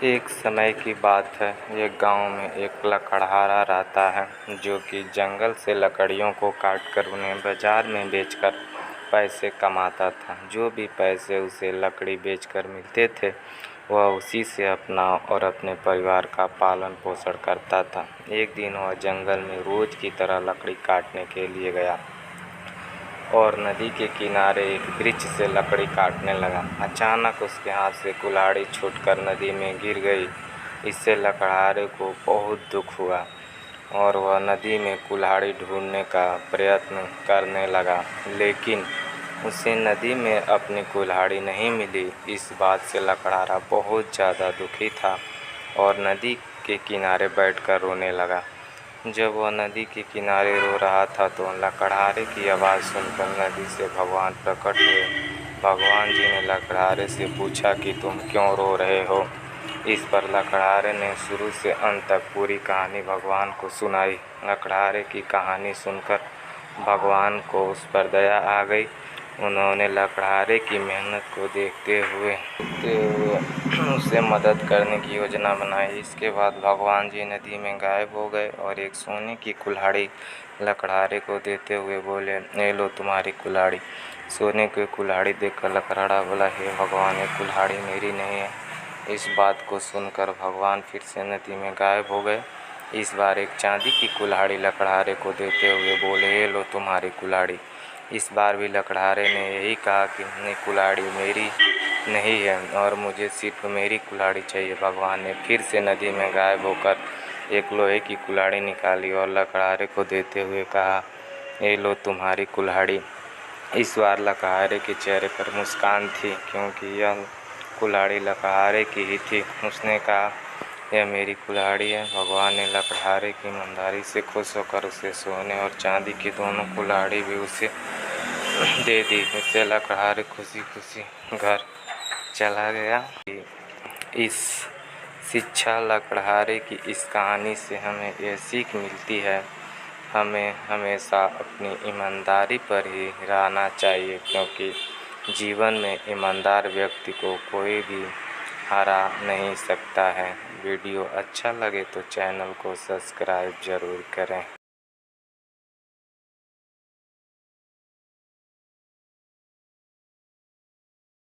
एक समय की बात है। एक गांव में एक लकड़हारा रहता है जो कि जंगल से लकड़ियों को काटकर उन्हें बाजार में बेचकर पैसे कमाता था। जो भी पैसे उसे लकड़ी बेचकर मिलते थे वह उसी से अपना और अपने परिवार का पालन पोषण करता था। एक दिन वह जंगल में रोज की तरह लकड़ी काटने के लिए गया और नदी के किनारे एक वृक्ष से लकड़ी काटने लगा। अचानक उसके हाथ से कुल्हाड़ी छूटकर नदी में गिर गई। इससे लकड़हारे को बहुत दुख हुआ और वह नदी में कुल्हाड़ी ढूंढने का प्रयत्न करने लगा, लेकिन उसे नदी में अपनी कुल्हाड़ी नहीं मिली। इस बात से लकड़हारा बहुत ज़्यादा दुखी था और नदी के किनारे बैठकर रोने लगा। जब वह नदी के किनारे रो रहा था तो लकड़हारे की आवाज़ सुनकर नदी से भगवान प्रकट हुए। भगवान जी ने लकड़हारे से पूछा कि तुम क्यों रो रहे हो। इस पर लकड़हारे ने शुरू से अंत तक पूरी कहानी भगवान को सुनाई। लकड़हारे की कहानी सुनकर भगवान को उस पर दया आ गई। उन्होंने लकड़हारे की मेहनत को देखते हुए उसे मदद करने की योजना बनाई। इसके बाद भगवान जी नदी में गायब हो गए और एक सोने की कुल्हाड़ी लकड़हारे को देते हुए बोले, ये लो तुम्हारी कुल्हाड़ी। सोने की कुल्हाड़ी देखकर लकड़हारा बोला, हे भगवान, ये कुल्हाड़ी मेरी नहीं है। इस बात को सुनकर भगवान फिर से नदी में गायब हो गए। इस बार एक चांदी की कुल्हाड़ी लकड़हारे को देते हुए बोले, ये लो तुम्हारी कुल्हाड़ी। इस बार भी लकड़हारे ने यही कहा कि नहीं, कुल्हाड़ी मेरी नहीं है और मुझे सिर्फ मेरी कुल्हाड़ी चाहिए। भगवान ने फिर से नदी में गायब होकर एक लोहे की कुल्हाड़ी निकाली और लकड़हारे को देते हुए कहा, ये लो तुम्हारी कुल्हाड़ी। इस बार लकड़हारे के चेहरे पर मुस्कान थी क्योंकि यह कुल्हाड़ी लकड़हारे की ही थी। उसने कहा, यह मेरी कुल्हाड़ी है। भगवान ने लकड़हारे की ईमानदारी से खुश होकर उसे सोने और चांदी की दोनों कुल्हाड़ी भी उसे दे दी। इससे लकड़हारे खुशी खुशी घर चला गया। इस शिक्षा लकड़हारे की इस कहानी से हमें यह सीख मिलती है, हमें हमेशा अपनी ईमानदारी पर ही रहना चाहिए क्योंकि जीवन में ईमानदार व्यक्ति को कोई भी हरा नहीं सकता है। वीडियो अच्छा लगे तो चैनल को सब्सक्राइब ज़रूर करें।